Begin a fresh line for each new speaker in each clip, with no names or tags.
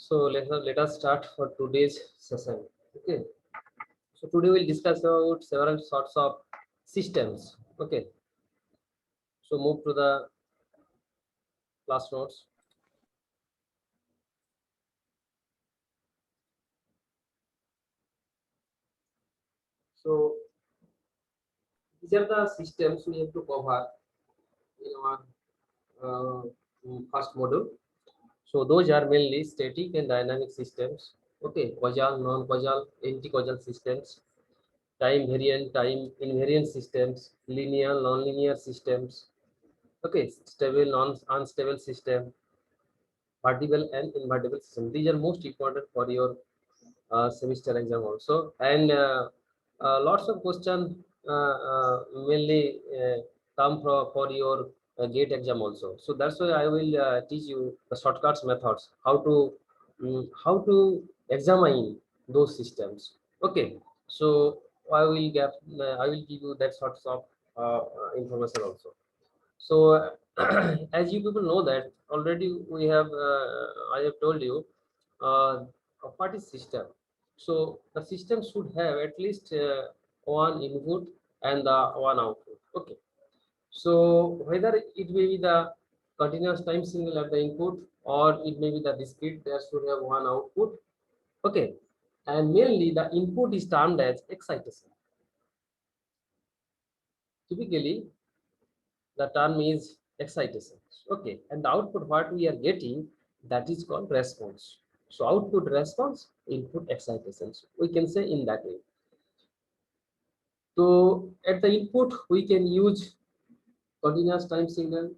So let us start for today's session. Okay. So today we'll discuss about several sorts of systems. Okay. So move to the class notes. So these are the systems we have to cover in our uh, first module. So those are mainly static and dynamic systems. Okay, causal, non-causal, anti-causal systems, time variant, time invariant systems, linear, non-linear systems. Okay, stable, unstable system, vertical and invertible system. These are most important for your semester exam also. And lots of questions mainly come from for your gate exam also. So that's why I will teach you the shortcuts methods, how to examine those systems. Okay. So I will give you that sorts of information also. So as you people know that already we have I have told you a party system. So the system should have at least one input and the one output. Okay. So whether it may be the continuous time signal at the input or it may be the discrete, there should have one output. Okay. And mainly the input is termed as excitation. Typically the term is excitation. Okay, and the output what we are getting, that is called response. So output response, input excitation. So we can say in that way. So at the input we can use continuous time signal.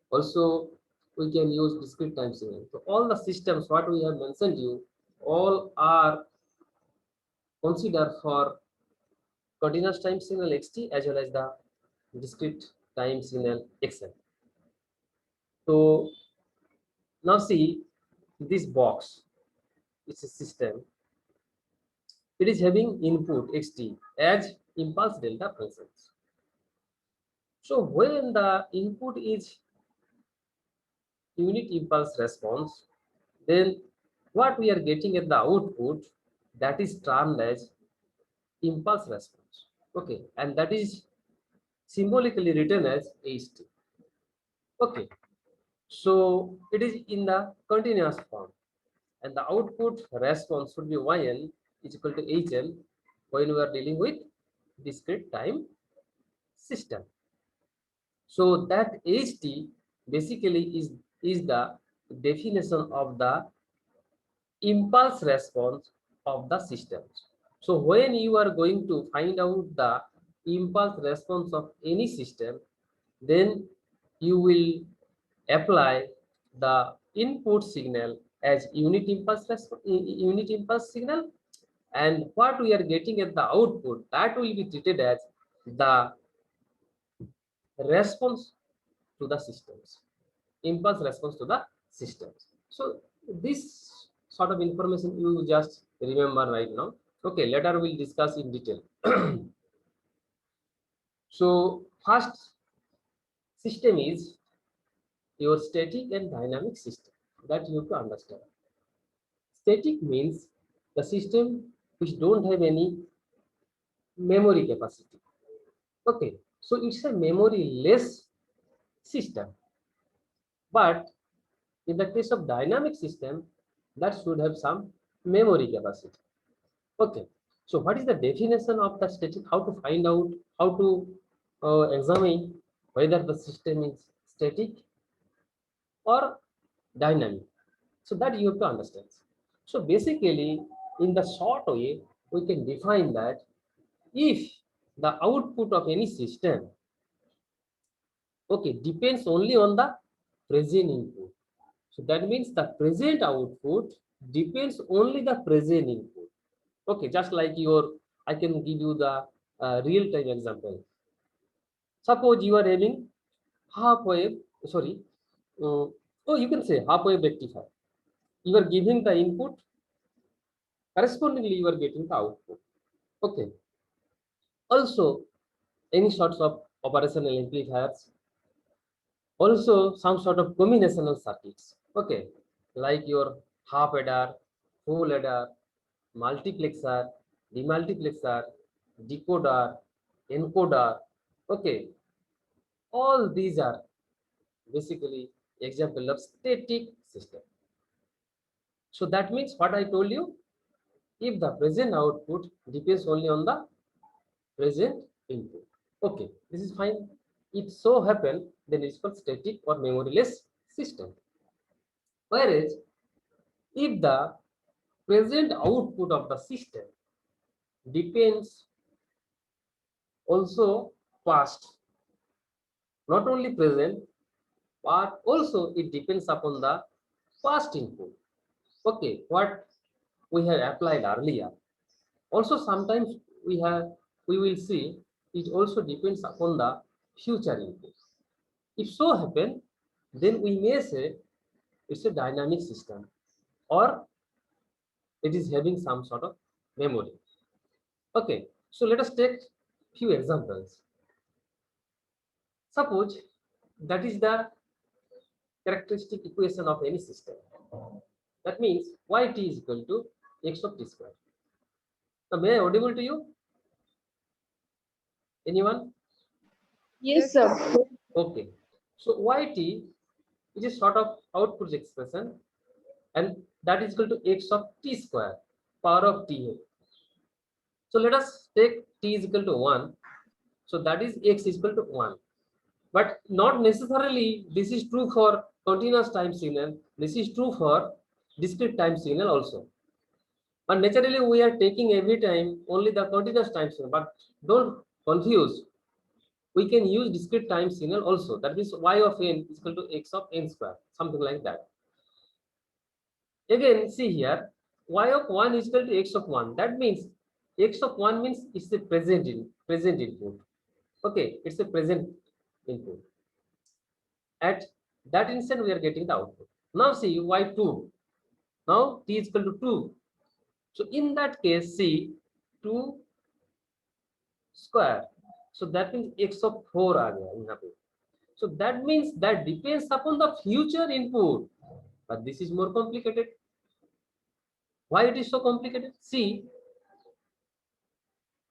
Also we can use discrete time signal. So all the systems what we have mentioned you, all are considered for continuous time signal xt as well as the discrete time signal xl. So now see this box. It's a system. It is having input xt as impulse delta functions. So when the input is unit impulse response, then what we are getting at the output, that is termed as impulse response. Okay, and that is symbolically written as ht. Okay, so it is in the continuous form, and the output response should be yn is equal to hm when we are dealing with discrete time system. So that ht basically is the definition of the impulse response of the systems. So when you are going to find out the impulse response of any system, then you will apply the input signal as unit impulse signal, and what we are getting at the output, that will be treated as the response to the systems, impulse response to the systems. So this sort of information you just remember right now. Okay, later we'll discuss in detail. So first system is your static and dynamic system, that you have to understand. Static means the system which don't have any memory capacity. Okay, so it's a memory less system. But in the case of dynamic system, that should have some memory capacity. Okay, so what is the definition of the static? How to find out, how to examine whether the system is static or dynamic? So that you have to understand. So basically, in the short way, we can define that if the output of any system, okay, depends only on the present input. So that means the present output depends only the present input. Okay, just like I can give you the real time example. Suppose you are having half wave, sorry, oh, you can say half wave rectifier. You are giving the input, correspondingly you are getting the output. Okay. Also, any sorts of operational amplifiers, also some sort of combinational circuits. Okay, like your half adder, full adder, multiplexer, demultiplexer, decoder, encoder. Okay, all these are basically example of static system. So that means what I told you, if the present output depends only on the present input. Okay, this is fine. It so happen then it's called static or memoryless system. Whereas if the present output of the system depends also past, not only present, but also it depends upon the past input. Okay, what we have applied earlier. Also sometimes we will see it also depends upon the future input. If so happen, then we may say it's a dynamic system or it is having some sort of memory. Okay, so let us take few examples. Suppose that is the characteristic equation of any system. That means yt is equal to x of t square. Now, may I audible to you? Anyone?
Yes,
Yes,
sir.
sir.
Okay. So yt is a sort of output expression, and that is equal to x of t square power of t. So let us take t is equal to 1. So that is x is equal to 1. But not necessarily this is true for continuous time signal. This is true for discrete time signal also. But naturally we are taking every time only the continuous time signal. But don't confuse. We can use discrete time signal also. That means y of n is equal to x of n square, something like that. Again, see here, y of 1 is equal to x of 1. That means x of 1 means it's the present input. Okay, it's a present input. At that instant, we are getting the output. Now see y2. Now t is equal to 2. So in that case, see 2 square. So that means x of 4 aa gaya yahan pe. So that means that depends upon the future input. But this is more complicated. Why it is so complicated? See,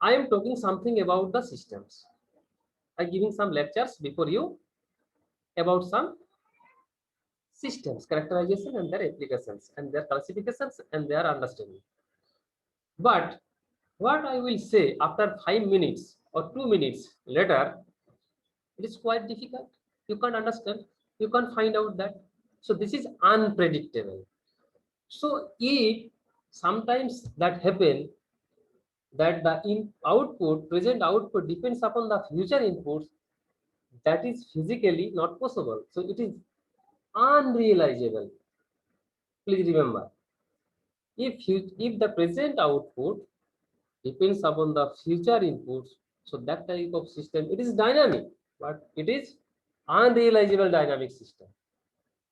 I am talking something about the systems. I giving some lectures before you about some systems, characterization and their applications and their classifications and their understanding. But what I will say after 5 minutes or 2 minutes later, it is quite difficult. You can't understand. You can't find out that. So this is unpredictable. So if sometimes that happen that the present output depends upon the future inputs, that is physically not possible. So it is unrealizable. Please remember, if the present output depends upon the future inputs, so that type of system it is dynamic, but it is unrealizable dynamic system.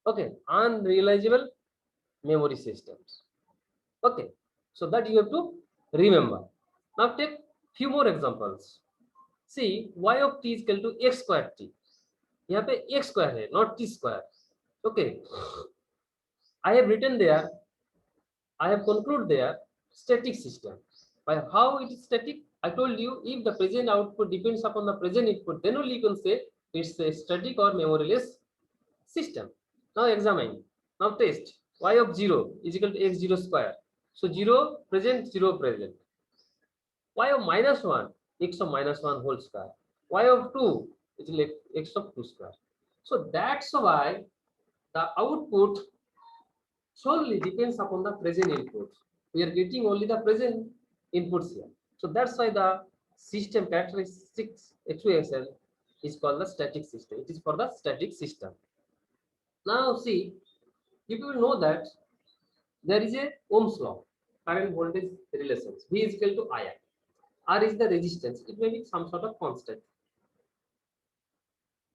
Okay, unrealizable memory systems. Okay, so that you have to remember. Now take few more examples. See, y of t is equal to x square t. यहाँ पे x square है, not t square. Okay, I have written there, I have concluded there static system. By how it is static? I told you if the present output depends upon the present input, then only you can say it's a static or memoryless system. Now examine. Now test. Y of 0 is equal to x0 square. So 0 present, 0 present. Y of minus 1, x of minus 1 whole square. Y of 2 is like x of 2 square. So that's why the output solely depends upon the present inputs. We are getting only the present inputs here. So that's why the system characteristics expression is called the static system. It is for the static system. Now see, if you know that there is a Ohm's law, current voltage relations. V is equal to I. R is the resistance. It may be some sort of constant.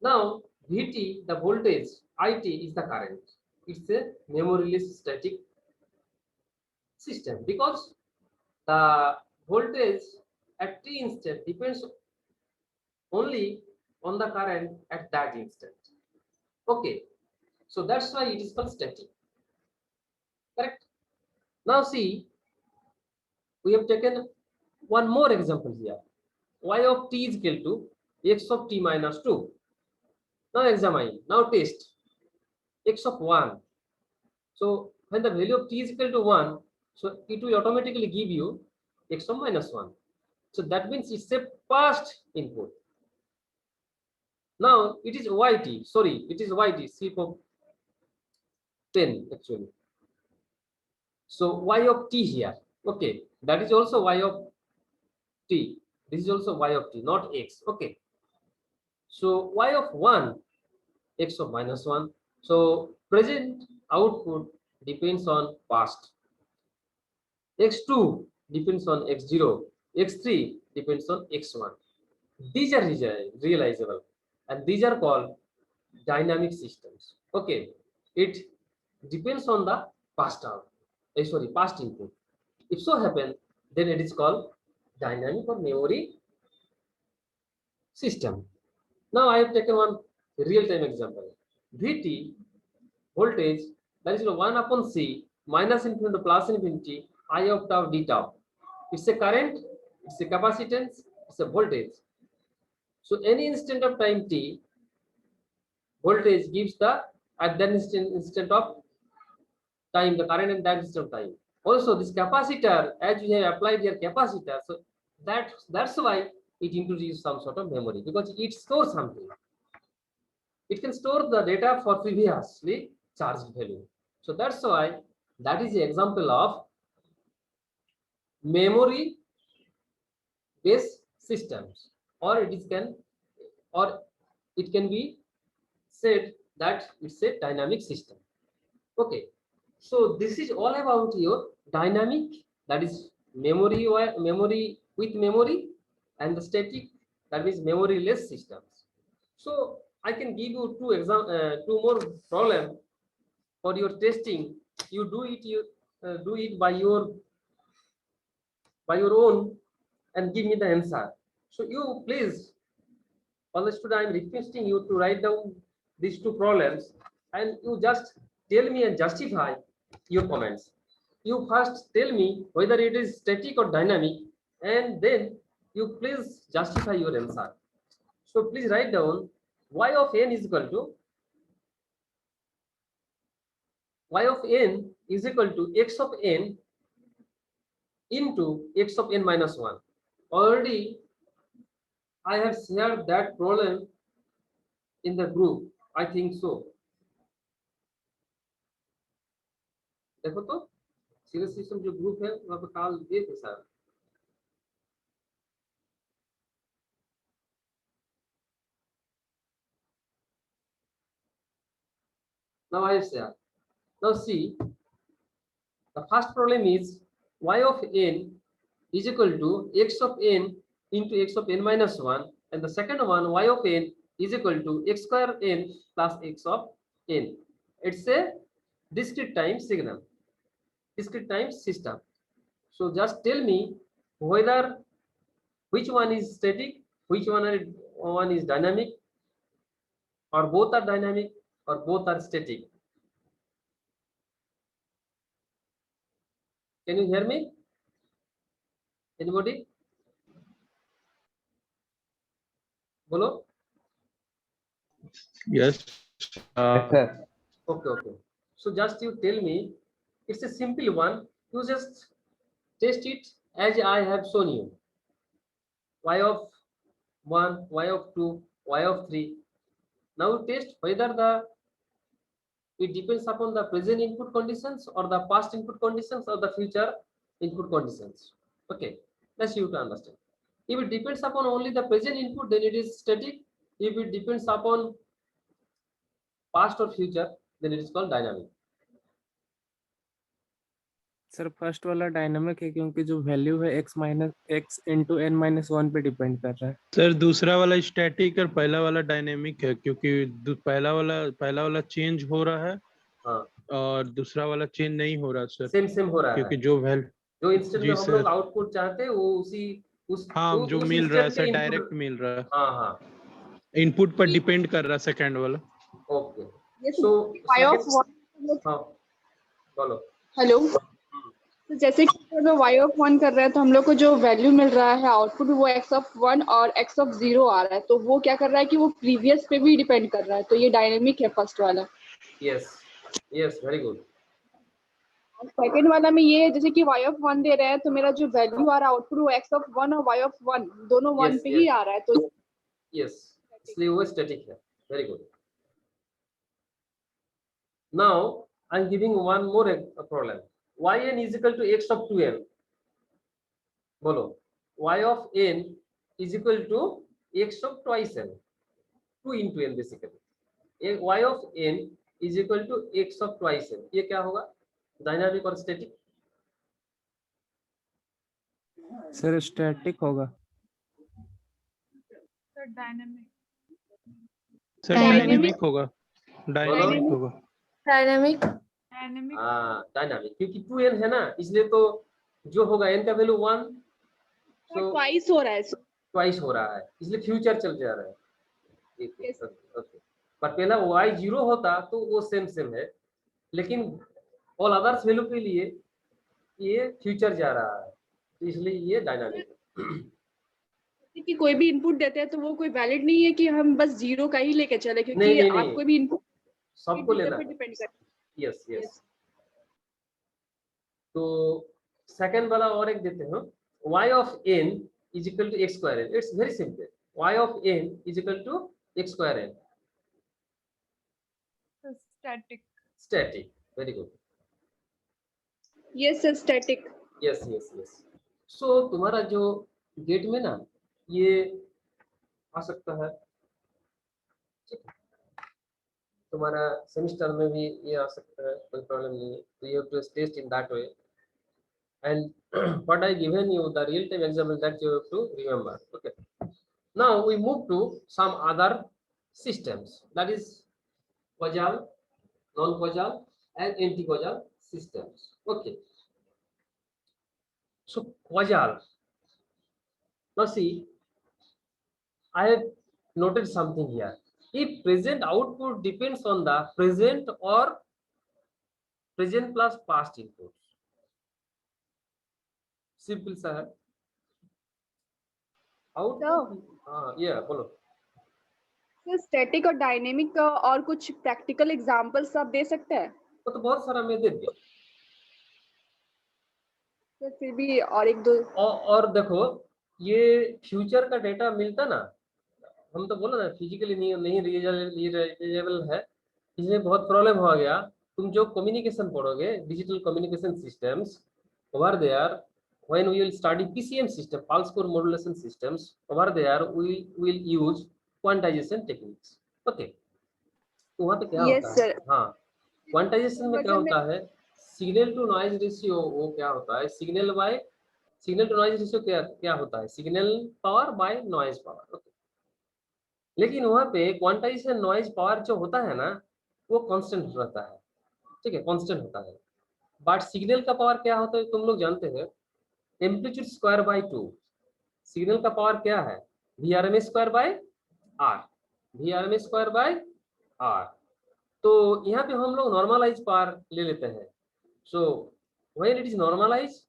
Now Vt, the voltage, It is the current. It's a memoryless static system because the voltage at t instant depends only on the current at that instant. Okay, so that's why it is called static. correct? Now see, we have taken one more example here. Y of t is equal to x of t minus 2. Now examine, now test x of 1. So when the value of t is equal to 1, so it will automatically give you x of minus 1. So that means it's a past input. Now it is yt, sorry, it is yt, C for 10 actually. So y of t here, okay, that is also y of t. This is also y of t, not x, okay. So y of 1, x of minus 1. So present output depends on past. X2 depends on x0, x3 depends on x1. These are realizable and these are called dynamic systems. Okay, it depends on the past out, past input. If so happen, then it is called dynamic or memory system. Now I have taken one real-time example. Vt, voltage, that is 1 upon C minus infinity to plus infinity I of tau d tau. It's a current, it's a capacitance, it's a voltage. So any instant of time t, voltage gives the at that instant of time the current and that instant of time. Also this capacitor, as we have applied here capacitor, so that's why it introduces some sort of memory because it stores something. It can store the data for previously charged value. So that's why that is the example of memory based systems, or it can be said that it's a dynamic system. Okay, so this is all about your dynamic, that is memory or memory with memory, and the static, that is memoryless systems. So I can give you two more problem for your testing. You do it by your own and give me the answer. So you please, all the student, I am requesting you to write down these two problems and you just tell me and justify your comments. You first tell me whether it is static or dynamic, and then you please justify your answer. So please write down y of n is equal to x of n into x of n minus 1. Already I have shared that problem in the group, I think so. देखो तो serious system जो group है वहां पर काल दिए थे sir. Now I have shared. Now see, the first problem is y of n is equal to x of n into x of n minus 1, and the second one y of n is equal to x square n plus x of n. It's a discrete time signal, discrete time system. So just tell me whether which one is static, which one is dynamic, or both are dynamic, or both are static. Can you hear me? Anybody? Bolo?
Yes.
Yes, sir.
Okay. So just you tell me, it's a simple one. You just test it as I have shown you. Y of 1, y of 2, y of 3. Now test whether it depends upon the present input conditions or the past input conditions or the future input conditions. Okay, that's you to understand. If it depends upon only the present input, then it is static. If it depends upon past or future, then it is called dynamic.
Sir first वाला dynamic है क्योंकि जो value है x minus x into n minus 1 पे depend कर रहा है.
Sir दूसरा वाला स्टैटिक और पहला वाला डायनेमिक है क्योंकि पहला वाला चेंज हो रहा है.
हाँ.
और दूसरा वाला चेंज नहीं हो रहा सर.
सेम हो रहा है
क्योंकि जो
इंस्टेंट में हम लोग आउटपुट चाहते हैं वो
जो मिल रहा है सर डायरेक्ट मिल रहा है.
हाँ.
इनपुट पर डिपेंड कर रहा है सेकंड वाला.
ओके. सो हाँ बोलो.
हेलो। तो जैसे कि अगर y ऑफ 1 कर रहे हैं तो हम लोग को जो वैल्यू मिल रहा है आउटपुट वो x ऑफ 1 और x ऑफ 0 आ रहा है, तो वो क्या कर रहा है कि वो प्रीवियस पे भी डिपेंड कर रहा है, तो ये डायनेमिक है फर्स्ट वाला।
Yes yes, very good.
Second वाला में ये है जैसे कि y ऑफ 1 दे रहे हैं तो मेरा जो वैल्यू आ रहा है आउटपुट वो x ऑफ 1 और y ऑफ 1 दोनों 1
Yes,
पे
yes.
ही आ रहा है, तो
यस, इसलिए वो स्टैटिक है। Very good. Now I am giving one more problem. yn is equal to x of 2n। बोलो, y of n is equal to x of twice n, 2 into n basically। y of n is equal to x of twice n, ये क्या होगा, dynamic और static?
Sir static होगा।
Sir
dynamic
dynamic होगा, dynamic
Dynamic।
होगा।
Dynamic
हाँ dynamic, क्योंकि 2n है ना, इसलिए तो जो होगा n का वैल्यू 1, तो
ट्वाइस हो रहा है।
ट्वाइस हो रहा है, इसलिए फ्यूचर चल जा रहा है।
Yes.
ओके, पर पहला y 0 होता तो वो सेम है, लेकिन ऑल अदर्स वैल्यू के लिए ये फ्यूचर जा रहा है, तो इसलिए ये डायनामिक है।
कि कोई भी इनपुट देते हैं तो वो कोई वैलिड नहीं है कि हम बस 0 का ही लेके चले, क्योंकि
नहीं,
आप कोई भी इनपुट
सबको लेना
पे
है।
डिपेंड करता
यस
है।
यस। तो सेकंड वाला और एक देते हैं, y of n is equal to x square n। It's very simple, y of n is equal to x square n।
Static
static, very good.
Yes sir, static.
Yes yes yes. So तुम्हारा जो gate में ना ये आ सकता है, तुम्हारा semester में भी ये आ सकता है, कोई प्रॉब्लम नहीं है। तो you have to test in that way, and what I given you the real time example that you have to remember. Okay, now we move to some other systems, that is causal, non-causal and anti-causal systems. Okay, so causal, now see, I have noted something here. If present output depends on the present or present plus past inputs, simple सा है। Output, हाँ ये बोलो।
Sir static और dynamic का और कुछ practical examples आप दे सकते हैं?
वो तो बहुत सारा मैं दे दिया।
तो फिर भी और एक दो
और देखो, ये फ्यूचर का डेटा मिलता ना, हम तो बोला ना फिजिकली नहीं रीजनेबल है, इसमें बहुत प्रॉब्लम हो गया। तुम जो कम्युनिकेशन पढ़ोगे, digital communication systems, over there when we will study PCM system, pulse core modulation systems, over there we will use quantization techniques. Okay, तो वहाँ पे क्या
Yes,
होता
sir.
है, हाँ क्वांटाइजेशन में क्या होता है, सिग्नल टू नॉइज रेशियो, वो क्या होता है, सिग्नल टू नॉइज रेशियो क्या होता है, signal power bye noise power. Okay, लेकिन वहाँ पे क्वांटाइजेशन नॉइज पावर जो होता है ना, वो कांस्टेंट रहता है, ठीक है, कांस्टेंट होता है। बट सिग्नल का पावर क्या होता है, तुम लोग जानते हैं, एम्पलीट्यूड स्क्वायर बाय 2। सिग्नल का पावर क्या है, VRMS square by R, VRMS square by R। तो यहाँ पे हम लोग नॉर्मलाइज पावर ले लेते हैं। So when it is normalize,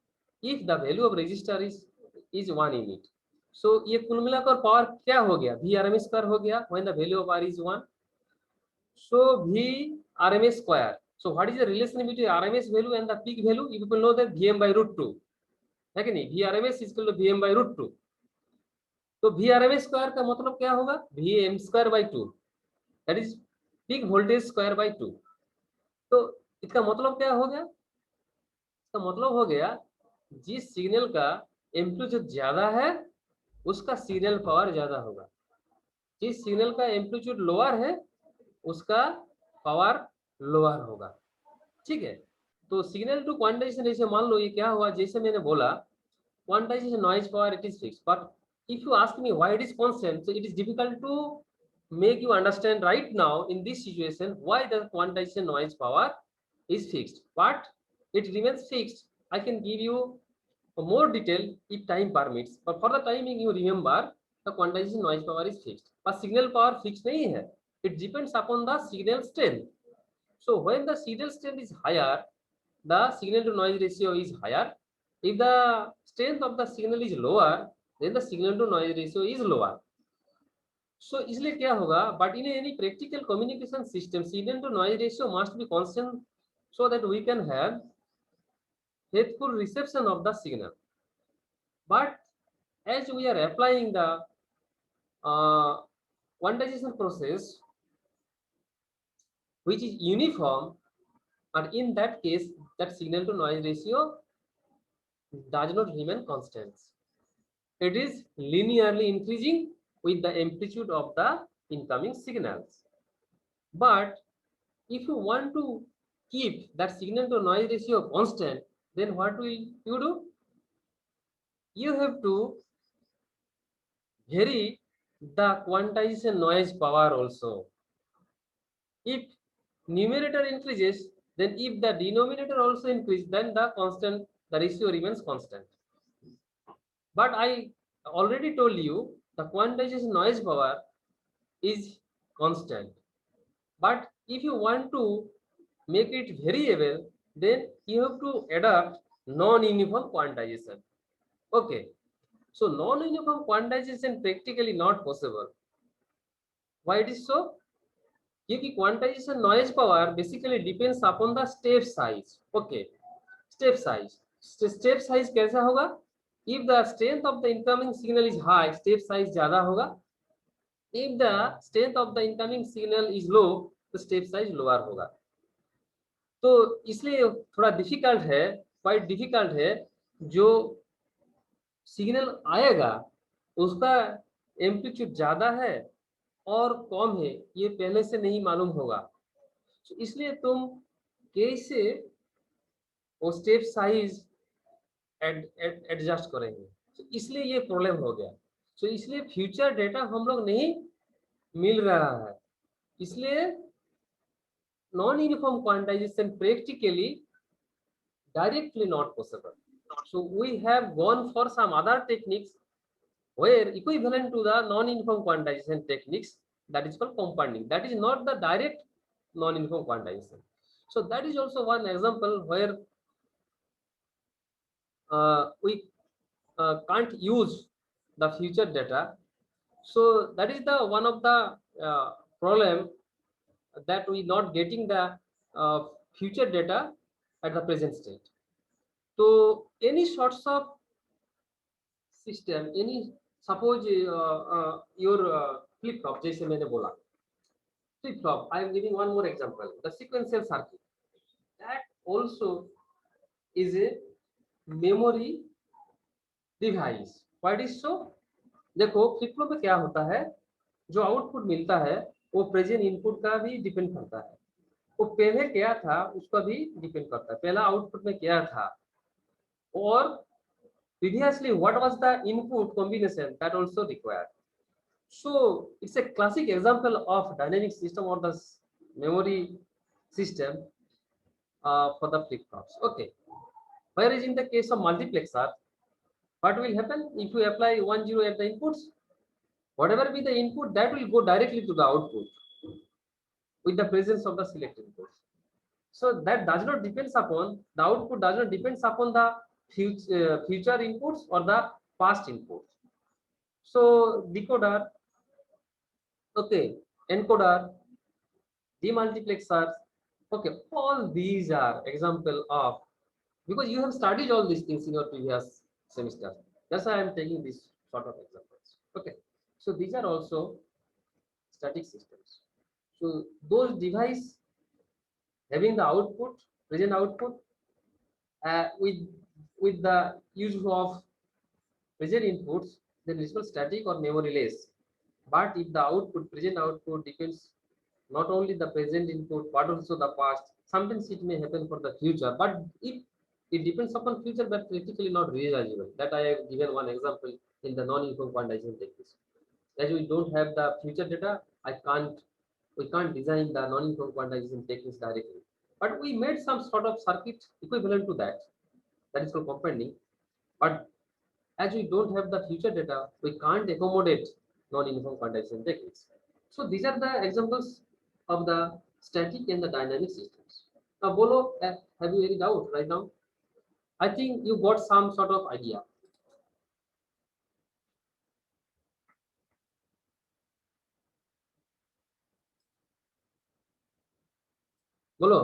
if the value of register is 1 unit, so ये कुल मिलाकर पावर क्या हो गया, VRMS स्क्वायर हो गया, when the value of R is 1। So VRMS square, so what is the relation between RMS value and the peak value? You people know that VM by root 2 है कि नहीं, VRMS is equal to VM by root 2। तो VRMS square का मतलब क्या होगा, VM square by 2, that is peak voltage square by 2। तो इसका मतलब क्या हो गया, इसका मतलब हो गया जिस सिग्नल का एम्पलीट्यूड ज्यादा है उसका सिग्नल पावर ज्यादा होगा, जिस सिग्नल का एम्पलीट्यूड लोअर है उसका पावर लोअर होगा, ठीक है। तो सिग्नल टू क्वांटाइजेशन रेशियो, मान लो ये क्या हुआ, जैसे मैंने बोला quantization noise power it is fixed, but if you ask me why it is constant, so it is difficult to make you understand right now in this situation why the quantization noise power is fixed, but it remains fixed. I can give you more detail if time permits, but for the timing you remember the quantization noise power is fixed, but signal power fixed nahi hai, it depends upon the signal strength. So when the signal strength is higher, the signal to noise ratio is higher. If the strength of the signal is lower, then the signal to noise ratio is lower. So इसलिए क्या होगा? But in any practical communication system, signal to noise ratio must be constant so that we can have faithful reception of the signal. But as we are applying the quantization process, which is uniform, and in that case, that signal to noise ratio does not remain constant. It is linearly increasing with the amplitude of the incoming signals. But if you want to keep that signal to noise ratio constant, then what will you do? You have to vary the quantization noise power also. If numerator increases, then if the denominator also increases, then the ratio remains constant. But I already told you the quantization noise power is constant. But if you want to make it variable, then you have to adopt non-uniform quantization. Okay, so non-uniform quantization practically not possible. Why it is so? क्योंकि quantization noise power basically depends upon the step size. Okay, step size कैसा होगा? If the strength of the incoming signal is high, step size ज्यादा होगा. If the strength of the incoming signal is low, तो step size lower होगा. तो इसलिए थोड़ा difficult है, क्वाइट डिफिकल्ट है. जो सिग्नल आएगा उसका एम्पलीट्यूड ज्यादा है और कम है, ये पहले से नहीं मालूम होगा. तो इसलिए तुम कैसे वो स्टेप साइज एडजस्ट करेंगे, तो इसलिए ये प्रॉब्लम हो गया. तो इसलिए फ्यूचर डेटा हम लोग नहीं मिल रहा है. इसलिए non uniform quantization practically directly not possible. So we have gone for some other techniques where equivalent to the non-uniform quantization techniques, that is called compounding. That is not the direct non-uniform quantization. So that is also one example where we can't use the future data. So that is the one of the problem, that we not getting the future data at the present state. So any sorts of system, any suppose your flip flop, जैसे मैंने बोला flip flop, I am giving one more example, the sequential circuit, that also is a memory device. Why it is so? देखो flip flop में क्या होता है, जो output मिलता है वो प्रेजेंट इनपुट का भी डिपेंड करता है. वो पहले क्या था उसका भी डिपेंड करता है, पहला आउटपुट में क्या था और previously what was the input combination, that also required. So it's a classic example of dynamic system or the memory system for the flip flops. Okay, whereas in the case of multiplexer, what will happen if you apply 1 0 at the inputs? Whatever be the input, that will go directly to the output with the presence of the selected inputs. So that does not depends upon the output, does not depends upon the future inputs or the past inputs. So decoder, okay, encoder, demultiplexers, okay, all these are example of, because you have studied all these things in your previous semester. That's why I am taking this sort of examples. Okay, so these are also static systems. So those devices having the output, present output, with the use of present inputs, then it's called static or memoryless. But if the output, present output depends not only the present input but also the past, sometimes it may happen for the future. But if it depends upon future, but practically not realizable. That I have given one example in the non-uniform quantization techniques. As we don't have the future data, we can't design the non-uniform quantization techniques directly. But we made some sort of circuit equivalent to that. That is called compounding. But as we don't have the future data, we can't accommodate non-uniform quantization techniques. So these are the examples of the static and the dynamic systems. Now bolo, have you any doubt right now? I think you got some sort of idea. बोलो।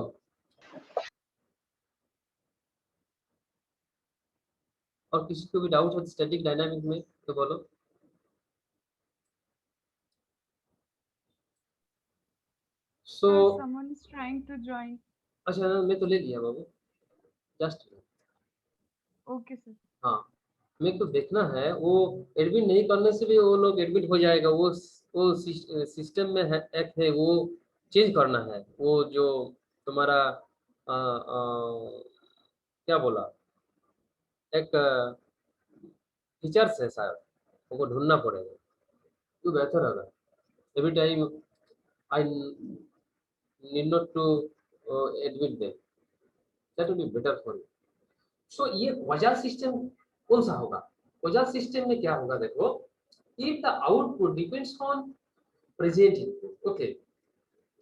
और किसी को भी doubt है static dynamic में तो बोलो। सो
someone is trying to join.
अच्छा मैं तो ले लिया बाबू, जस्ट
Okay, sir.
हाँ मेरे को देखना है वो एडमिट नहीं करने से भी वो लोग एडमिट हो जाएगा। वो सिस्टम में है, एक है वो चेंज करना है। वो जो तुम्हारा क्या बोला, एक फीचर्स है शायद, वो ढूंढना पड़ेगा तो बेहतर होगा। Every time I need not to admit them, that will be better for you. So ये वजह सिस्टम कौन सा होगा? वजह सिस्टम में क्या होगा देखो, if the output depends on present input. Okay,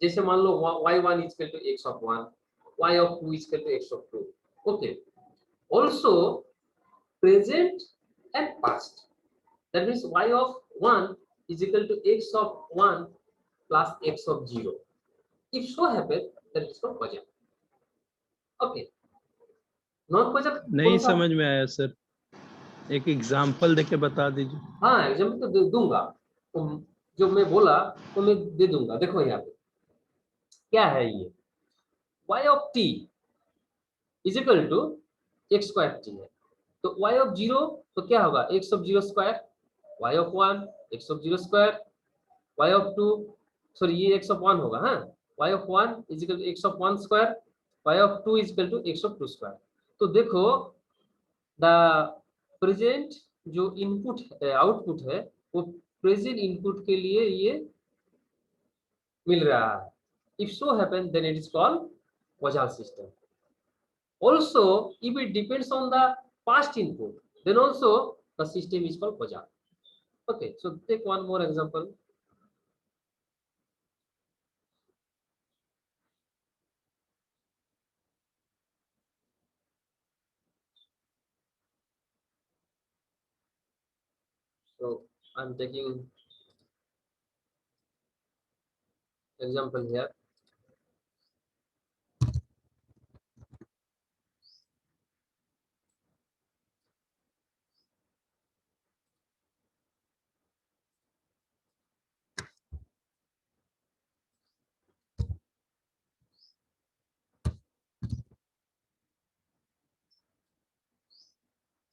जैसे मान लो y1 is equal to x of 1, y of 2 is equal to x of 2। Okay, also present and past, that means y of 1 is equal to x of 1 plus x of 0। If so happen that is called वजह। Okay, non वजह
नहीं समझ में आया sir, एक example देके बता दीजिए।
हाँ एग्जाम्पल तो दूंगा, तो जो मैं बोला तो मैं दे दूंगा। देखो यहाँ पे क्या है, ये y of t is equal to x square t है, तो y ऑफ 0 तो क्या होगा x of 0 square, y of 1 x of 0 square, y of 2 sorry ये x ऑफ 1 होगा। हाँ, y of 1 is equal to x of 1 square, y of 2 is equal to x of 2 square. तो देखो the present जो input है output है वो present input के लिए ये मिल रहा है। If so happen then it is called causal system. Also if it depends on the past input then also the system is called causal. Okay, so take one more example. So I'm taking example here.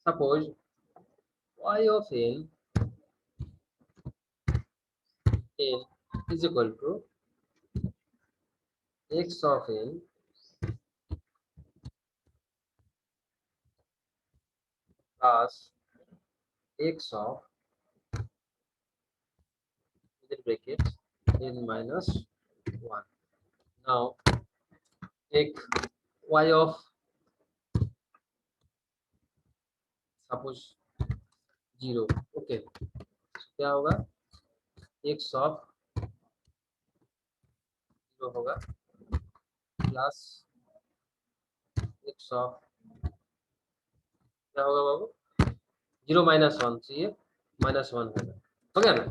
Suppose y of n is equal to x of n plus x of within bracket n minus 1. Now take y of suppose 0. Okay, क्या होगा x of 0 होगा plus x of क्या होगा बाबू 0 minus 1 चाहिए minus 1 होगा। हो गया ना,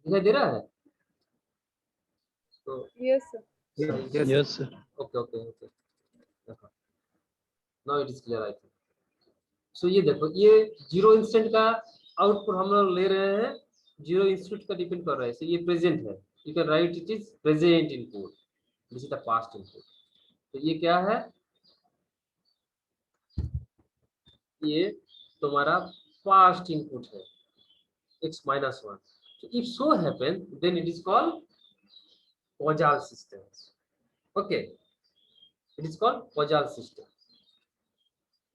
दिखाई दे रहा है? तो
Yes, sir.
Yes sir.
Okay okay okay, now it is clear I think. So ये देखो ये 0 इंस्टेंट का आउटपुट हम लोग ले रहे हैं, 0 इंस्टेंट का डिपेंड कर रहा है। so ये प्रेजेंट है, you can write it is present input, this is the past input. तो ये क्या है, ये तुम्हारा पास्ट इनपुट है x minus 1. So if so happen then it is called causal systems. Okay, it is called causal system.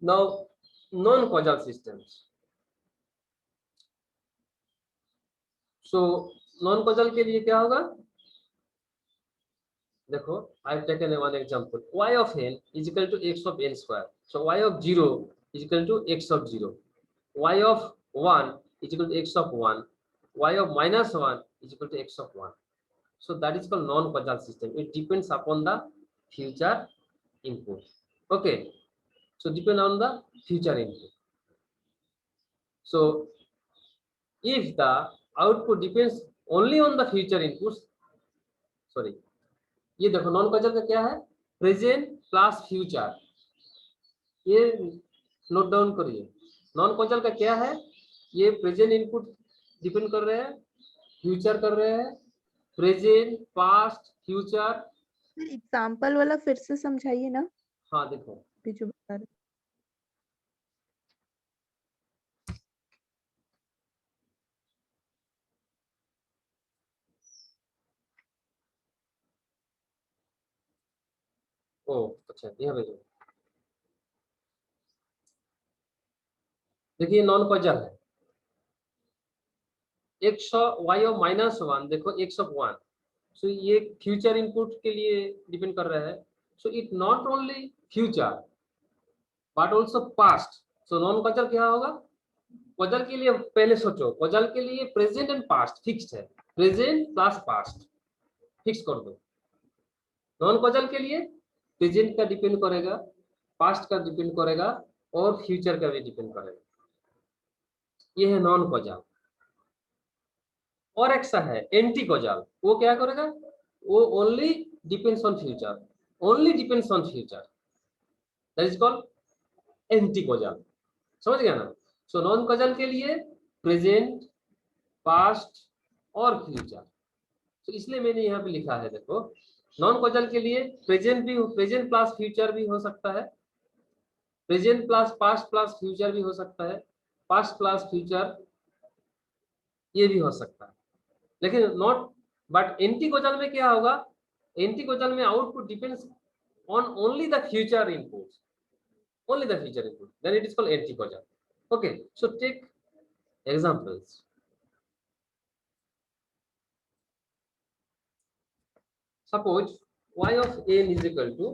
Now non causal systems. So non causal के लिए क्या होगा, देखो I have taken one example. Y of n is equal to x of n square. So y of 0 is equal to x of 0. Y of 1 is equal to x of 1. Y of minus 1 is equal to x of 1. So that is called non-causal system. It depends upon the future input. Okay. So depend on the future input. So if the output depends only on the future inputs, sorry, ये देखो non causal का क्या है, present plus future, ये note down करिए। Non causal का क्या है, ये प्रेजेंट इनपुट डिपेंड कर रहे हैं, फ्यूचर कर रहे हैं, प्रेजेंट पास्ट फ्यूचर।
एग्जाम्पल वाला फिर से समझाइए ना,
हाँ देखो,
अभी जो बता रहे।
ओ अच्छा यहाँ पे देखिए नॉन कॉजल है, x y ऑफ -1 देखो x ऑफ 1, सो ये फ्यूचर इनपुट के लिए डिपेंड कर रहा है। So it not only future but also past. So non causal क्या होगा, कॉजल के लिए पहले सोचो, कॉजल के लिए प्रेजेंट एंड पास्ट फिक्स्ड है, प्रेजेंट प्लस पास्ट फिक्स कर दो। नॉन कॉजल के लिए प्रेजेंट का डिपेंड करेगा, पास्ट का डिपेंड करेगा और फ्यूचर का भी डिपेंड करेगा। ये है नॉन कॉजल। और एक सा है एंटी कॉजल, वो क्या करेगा, वो only depends on future, only depends on future, that is called anti causal. समझ गया ना। सो नॉन कॉजल के लिए प्रेजेंट पास्ट और फ्यूचर, तो इसलिए मैंने यहाँ पे लिखा है देखो, नॉन कॉजल के लिए प्रेजेंट भी, प्रेजेंट प्लस फ्यूचर भी हो सकता है, present plus past plus future भी हो सकता है, पास्ट प्लस फ्यूचर ये भी हो सकता है, लेकिन नॉट, बट एंटी कॉजल में क्या होगा, एंटी कॉजल में output depends on only the future input, only the future input, then it is called anti causal. Okay, so take examples. Suppose y of n is equal to